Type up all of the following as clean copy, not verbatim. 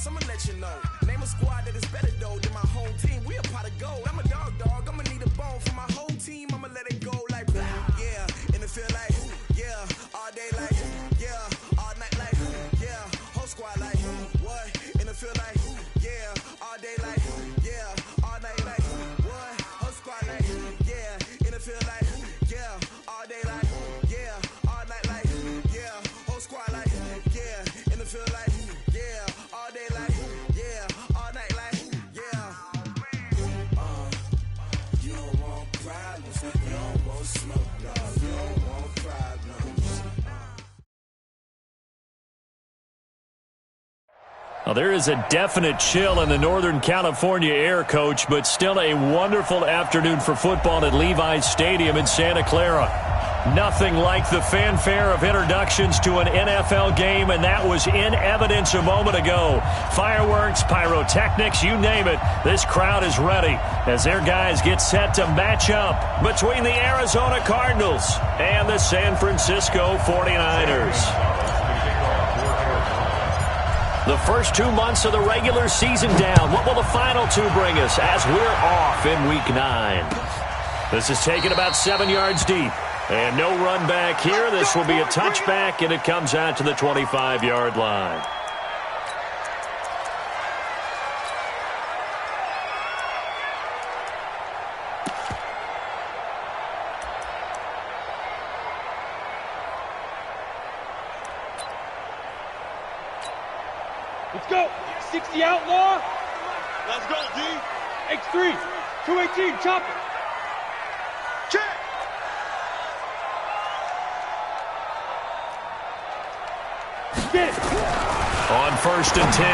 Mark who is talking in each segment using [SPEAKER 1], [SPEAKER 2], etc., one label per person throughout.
[SPEAKER 1] boss, I'ma let you know. Name a squad that is better though than my home team. We a pot of gold. I'm a dog. I'ma need a bone for my whole team. I'ma let it go like yeah. And it feel like yeah. All day like yeah. All night like yeah. Whole squad like what? And it feel like yeah. All day like yeah. All night like what? Whole squad like yeah. And it feel like yeah. All day like yeah. All night like yeah. Whole squad like yeah. And it feel like yeah. All day like yeah. All night like yeah. You don't want problems. You don't want smoke, dog. You don't want problems.
[SPEAKER 2] Well, there is a definite chill in the Northern California air, Coach, but still a wonderful afternoon for football at Levi's Stadium in Santa Clara. Nothing like the fanfare of introductions to an NFL game, and that was in evidence a moment ago. Fireworks, pyrotechnics, you name it. This crowd is ready as their guys get set to match up between the Arizona Cardinals and the San Francisco 49ers. The first 2 months of the regular season down. What will the final two bring us as we're off in Week 9? This is taken about 7 yards deep. And no run back here. This will be a touchback, and it comes out to the 25-yard line.
[SPEAKER 3] Let's go. 60 outlaw.
[SPEAKER 4] Let's go, D.
[SPEAKER 3] X3. 218. Chop it.
[SPEAKER 4] Check.
[SPEAKER 3] Get it.
[SPEAKER 2] On 1st and 10,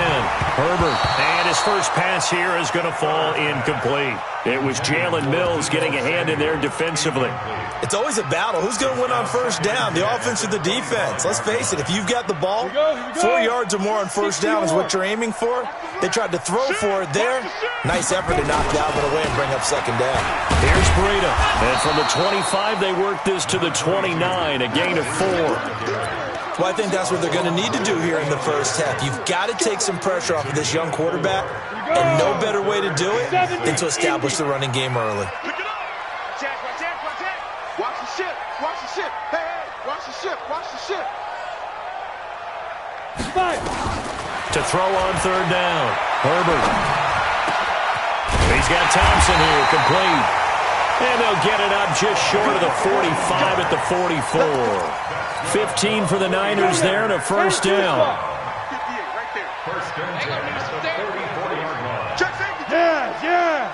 [SPEAKER 2] Herbert. And his first pass here is going to fall incomplete. It was Jalen Mills getting a hand in there defensively.
[SPEAKER 5] It's always a battle. Who's going to win on first down, the offense or the defense? Let's face it, if you've got the ball, 4 yards or more on first down is what you're aiming for. They tried to throw for it there. Nice effort to knock Dalvin away and bring up second down.
[SPEAKER 2] Here's Breida. And from the 25, they work this to the 29, a gain of 4.
[SPEAKER 5] Well, I think that's what they're going to need to do here in the first half. You've got to take some pressure off of this young quarterback, and no better way to do it than to establish the running game early.
[SPEAKER 4] Pick it up. Watch the ship. Watch the ship. Hey, watch the ship. Watch the ship.
[SPEAKER 2] To throw on third down, Herbert. He's got Thompson here, complete. And they'll get it up just short of the 45 at the 44. 15 for the Niners there and a first down.
[SPEAKER 4] 58 right there. First down.
[SPEAKER 3] Yeah.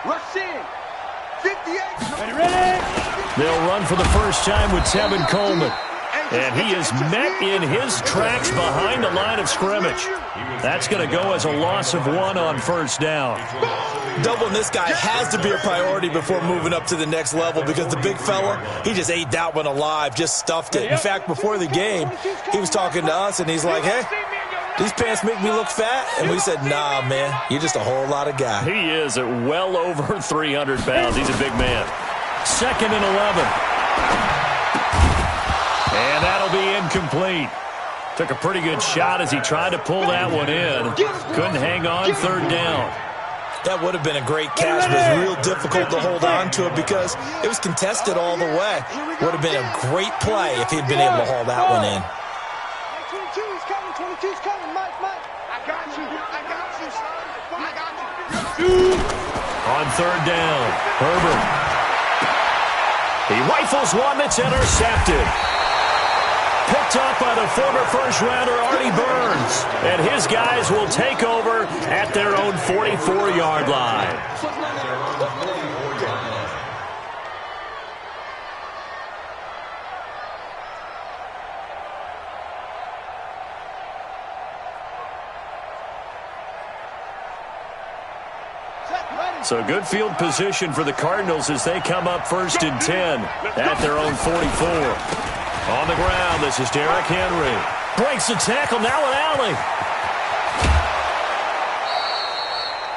[SPEAKER 4] Rush in. 58.
[SPEAKER 3] Ready?
[SPEAKER 2] They'll run for the first time with Tevin Coleman. And he is met in his tracks behind the line of scrimmage. That's going to go as a loss of 1 on first down.
[SPEAKER 5] Doubling this guy has to be a priority before moving up to the next level because the big fella, he just ate that one alive, just stuffed it. In fact, before the game, he was talking to us, and he's like, hey, these pants make me look fat? And we said, nah, man, you're just a whole lot of guy.
[SPEAKER 2] He is at well over 300 pounds. He's a big man. 2nd and 11. And that'll be incomplete. Took a pretty good shot as he tried to pull that one in. Couldn't hang on third down.
[SPEAKER 5] That would have been a great catch, but it was real difficult to hold on to it because it was contested all the way. Would have been a great play if he'd been able to haul that one in.
[SPEAKER 4] 22's coming. 22's coming. Mike. I got you, son. I got you.
[SPEAKER 2] On third down, Herbert. He rifles one that's intercepted. Picked up by the former first-rounder Artie Burns. And his guys will take over at their own 44-yard line. So good field position for the Cardinals as they come up 1st and 10 at their own 44. On the ground, this is Derrick Henry. Breaks the tackle, now an alley.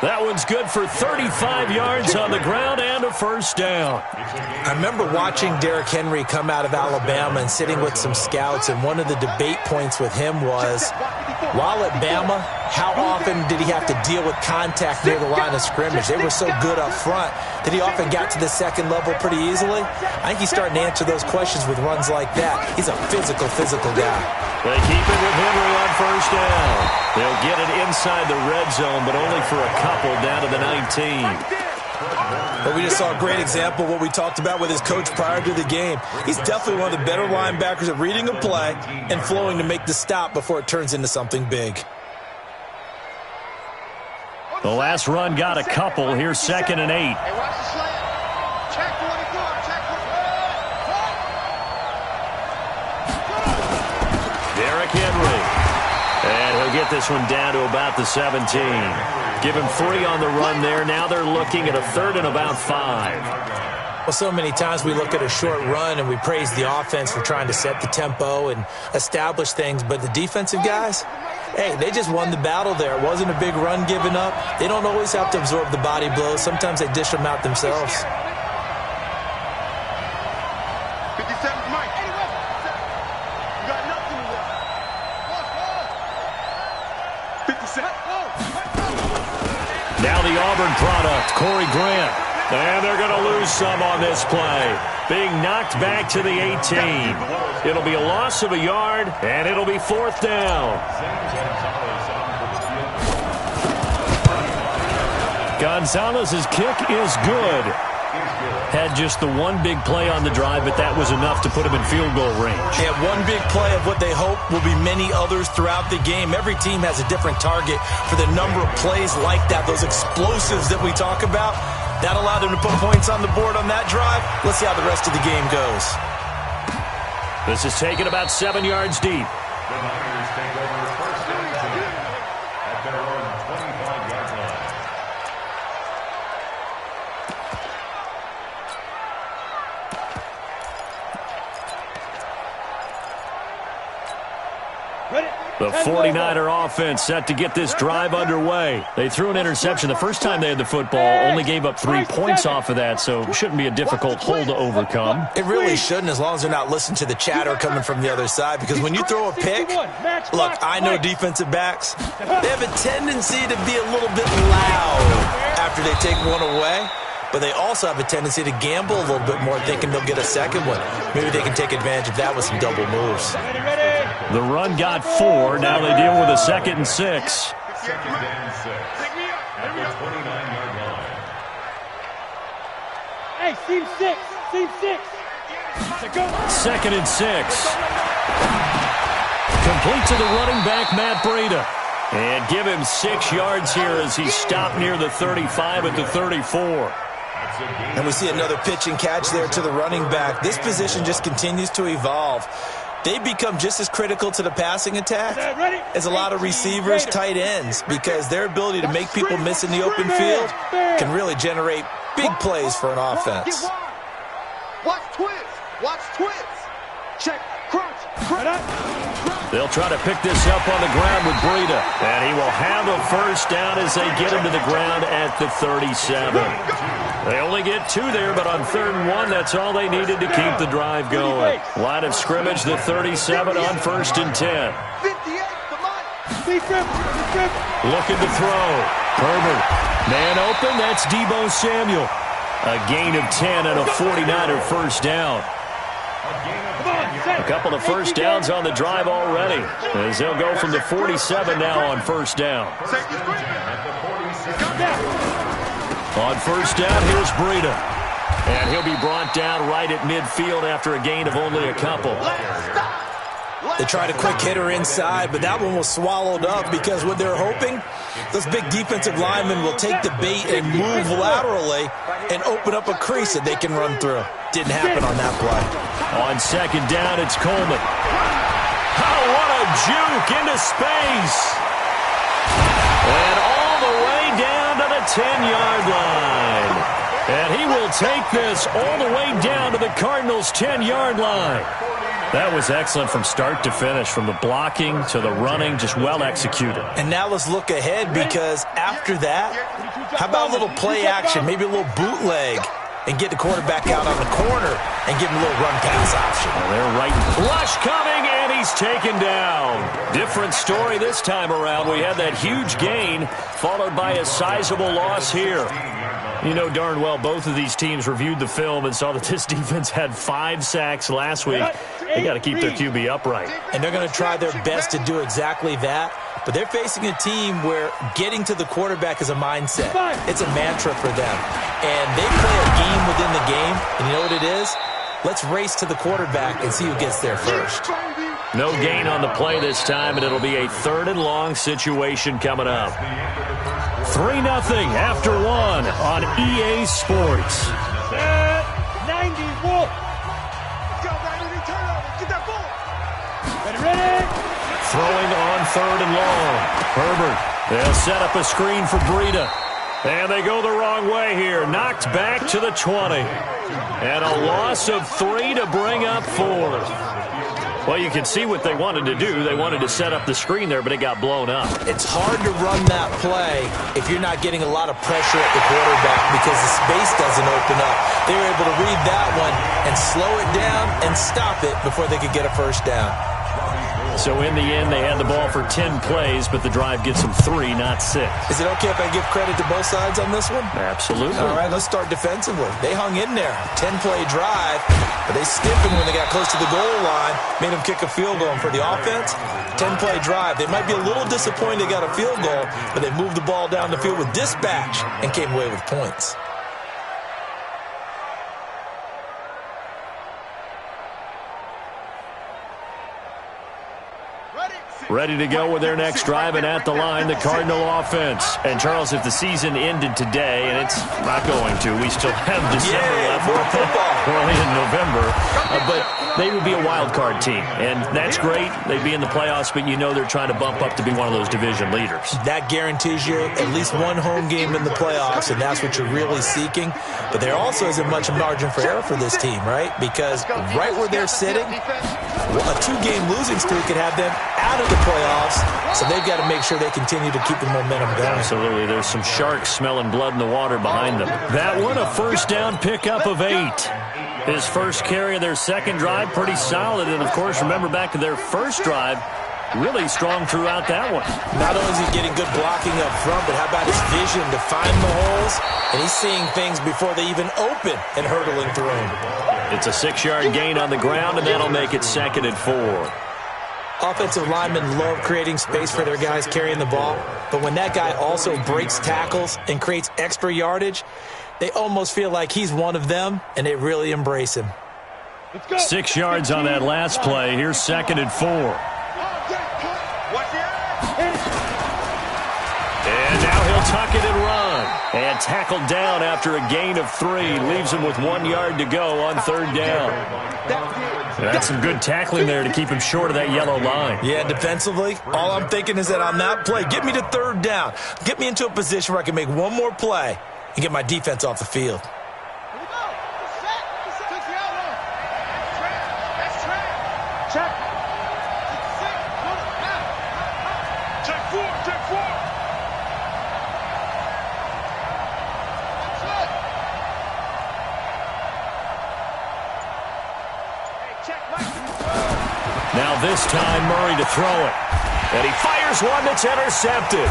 [SPEAKER 2] That one's good for 35 yards on the ground and a first down.
[SPEAKER 5] I remember watching Derrick Henry come out of Alabama and sitting with some scouts, and one of the debate points with him was, while at Bama, how often did he have to deal with contact near the line of scrimmage? They were so good up front that he often got to the second level pretty easily. I think he's starting to answer those questions with runs like that. He's a physical guy.
[SPEAKER 2] They keep it with Henry on first down. They'll get it inside the red zone, but only for a couple down to the 19.
[SPEAKER 5] But we just saw a great example of what we talked about with his coach prior to the game. He's definitely one of the better linebackers at reading a play and flowing to make the stop before it turns into something big.
[SPEAKER 2] The last run got a couple. Here's 2nd and 8.
[SPEAKER 4] Hey, watch the slant. Check 24. Check 24.
[SPEAKER 2] Derrick Henry. And he'll get this one down to about the 17. Give him 3 on the run there. Now they're looking at a 3rd and about 5.
[SPEAKER 5] Well, so many times we look at a short run and we praise the offense for trying to set the tempo and establish things, but the defensive guys, hey, they just won the battle there. It wasn't a big run given up. They don't always have to absorb the body blows. Sometimes they dish them out themselves.
[SPEAKER 4] 57's Mike. You got nothing to work. 57.
[SPEAKER 2] Now the Auburn product, Corey Grant. And they're going to lose some on this play. Being knocked back to the 18. It'll be a loss of a yard, and it'll be 4th down. Gonzalez's kick is good. Had just the one big play on the drive, but that was enough to put him in field goal range.
[SPEAKER 5] Yeah, one big play of what they hope will be many others throughout the game. Every team has a different target for the number of plays like that, those explosives that we talk about. That allowed them to put points on the board on that drive. Let's see how the rest of the game goes.
[SPEAKER 2] This is taken about 7 yards deep.
[SPEAKER 6] The Niners take over 1st and 10 at their own 25-yard line.
[SPEAKER 2] The 49er offense set to get this drive underway. They threw an interception the first time they had the football, only gave up 3 points off of that, so it shouldn't be a difficult hole to overcome.
[SPEAKER 5] It really shouldn't, as long as they're not listening to the chatter coming from the other side, because when you throw a pick, look, I know defensive backs, they have a tendency to be a little bit loud after they take one away, but they also have a tendency to gamble a little bit more, thinking they'll get a second one. Maybe they can take advantage of that with some double moves.
[SPEAKER 2] The run got 4. Now they deal with a 2nd and 6.
[SPEAKER 6] 2nd and 6 at the 29-yard line.
[SPEAKER 3] Hey, seam 6. Seam 6.
[SPEAKER 2] 2nd and 6. Complete to the running back, Matt Breida. And give him 6 yards here as he stopped near the 35 at the 34.
[SPEAKER 5] And we see another pitch and catch there to the running back. This position just continues to evolve. They become just as critical to the passing attack as a lot of receivers, tight ends, because their ability to make people miss in the open field can really generate big plays for an offense.
[SPEAKER 4] Watch twist. Watch twist. Check. Crunch.
[SPEAKER 2] They'll try to pick this up on the ground with Breida. And he will have a first down as they get him to the ground at the 37. They only get 2 there, but on 3rd and 1, that's all they needed to keep the drive going. Line of scrimmage, the 37 on 1st and 10.
[SPEAKER 4] 58
[SPEAKER 2] Looking to throw. Herbert. Man open, that's Deebo Samuel. A gain of 10 and a 49er first down. A couple of first downs on the drive already, as they'll go from the 47 now on first down. On first down, here's Breida. And he'll be brought down right at midfield after a gain of only a couple.
[SPEAKER 5] They tried a quick hitter inside, but that one was swallowed up because what they're hoping, those big defensive linemen will take the bait and move laterally and open up a crease that they can run through. Didn't happen on that play.
[SPEAKER 2] On second down, it's Coleman. Oh, what a juke into space. And all the way down to the 10-yard line. And he will take this all the way down to the Cardinals' 10-yard line. That was excellent from start to finish, from the blocking to the running, just well executed.
[SPEAKER 5] And now let's look ahead, because after that, how about a little play action, maybe a little bootleg, and get the quarterback out on the corner and give him a little run-pass option.
[SPEAKER 2] Well, they're right. Rush coming, and he's taken down. Different story this time around. We had that huge gain, followed by a sizable loss here. You know darn well both of these teams reviewed the film and saw that this defense had 5 sacks last week. They got to keep their QB upright.
[SPEAKER 5] And they're going to try their best to do exactly that. But they're facing a team where getting to the quarterback is a mindset. It's a mantra for them. And they play a game within the game. And you know what it is? Let's race to the quarterback and see who gets there first.
[SPEAKER 2] No gain on the play this time, and it'll be a 3rd and long situation coming up. 3-0 after 1 on EA Sports.
[SPEAKER 3] 91. Ready?
[SPEAKER 2] Throwing on 3rd and long. Herbert, they'll set up a screen for Breida. And they go the wrong way here. Knocked back to the 20. And a loss of 3 to bring up 4th. Well, you can see what they wanted to do. They wanted to set up the screen there, but it got blown up.
[SPEAKER 5] It's hard to run that play if you're not getting a lot of pressure at the quarterback because the space doesn't open up. They were able to read that one and slow it down and stop it before they could get a first down.
[SPEAKER 2] So in the end, they had the ball for 10 plays, but the drive gets them 3, not 6.
[SPEAKER 5] Is it okay if I give credit to both sides on this one?
[SPEAKER 2] Absolutely.
[SPEAKER 5] All right, let's start defensively. They hung in there. 10-play drive, but they stiffened when they got close to the goal line, made them kick a field goal. And for the offense, 10-play drive. They might be a little disappointed they got a field goal, but they moved the ball down the field with dispatch and came away with points.
[SPEAKER 2] Ready to go with their next drive, and at the line, the Cardinal offense. And, Charles, if the season ended today, and it's not going to, we still have December left. We're only in November. But they would be a wild card team, and that's great. They'd be in the playoffs, but you know they're trying to bump up to be one of those division leaders. That
[SPEAKER 5] guarantees you at least one home game in the playoffs, and that's what you're really seeking. But there also isn't much margin for error for this team, right? Because right where they're sitting, a 2-game losing streak could have them out of the playoffs, so they've got to make sure they continue to keep the momentum going.
[SPEAKER 2] Absolutely. There's some sharks smelling blood in the water behind them. That one, a first down pickup of 8. His first carry of their second drive, pretty solid. And, of course, remember back to their first drive, really strong throughout that one.
[SPEAKER 5] Not only is he getting good blocking up front, but how about his vision to find the holes? And he's seeing things before they even open and hurdling through them.
[SPEAKER 2] It's a 6-yard gain on the ground, and that'll make it 2nd and 4.
[SPEAKER 5] Offensive linemen love creating space for their guys carrying the ball, but when that guy also breaks tackles and creates extra yardage, they almost feel like he's one of them, and they really embrace him.
[SPEAKER 2] 6 yards on that last play. Here's 2nd and 4. And now he'll tuck it and run. And tackled down after a gain of 3. Leaves him with 1 yard to go on 3rd down. That's some good tackling there to keep him short of that yellow line.
[SPEAKER 5] Yeah, defensively, all I'm thinking is that on that play, get me to 3rd down. Get me into a position where I can make one more play and get my defense off the field.
[SPEAKER 2] Now this time, Murray to throw it. And he fires one that's intercepted.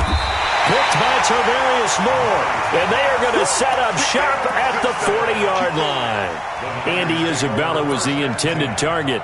[SPEAKER 2] Picked by Tavarius Moore. And they are going to set up shop at the 40-yard line. Andy Isabella was the intended target.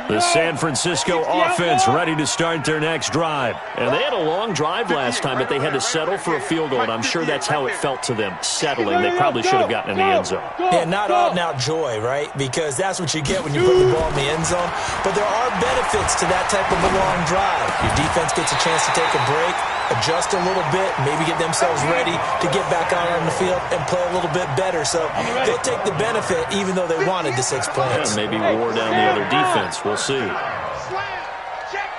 [SPEAKER 2] The San Francisco offense ready to start their next drive. And they had a long drive last time, but they had to settle for a field goal, and I'm sure that's how it felt to them, settling. They probably should have gotten in the end zone.
[SPEAKER 5] Yeah, not out-and-out joy, right? Because that's what you get when you put the ball in the end zone. But there are benefits to that type of a long drive. Your defense gets a chance to take a break, adjust a little bit, maybe get themselves ready to get back out on the field and play a little bit better. So they'll take the benefit even though they wanted the 6 points.
[SPEAKER 2] Yeah, maybe wore down the other defense. We'll see.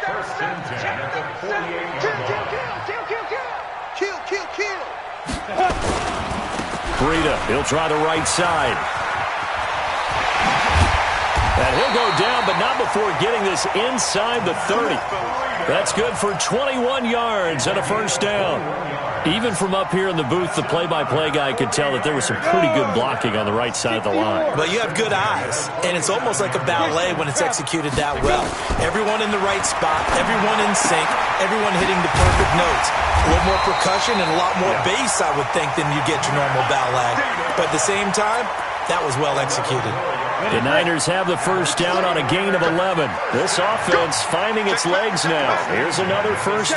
[SPEAKER 6] First and 10 at the 48-yard line.
[SPEAKER 4] Kill.
[SPEAKER 2] Breida, he'll try the right side. And he'll go down, but not before getting this inside the 30. That's good for 21 yards and a first down. Even from up here in the booth, the play-by-play guy could tell that there was some pretty good blocking on the right side of the line.
[SPEAKER 5] Well, you have good eyes, and it's almost like a ballet when it's executed that well. Everyone in the right spot, everyone in sync, everyone hitting the perfect notes. A little more percussion and a lot more bass, I would think, than you get your normal ballet. But at the same time, that was well executed.
[SPEAKER 2] The Niners have the first down on a gain of 11. This offense finding its legs now. Here's another first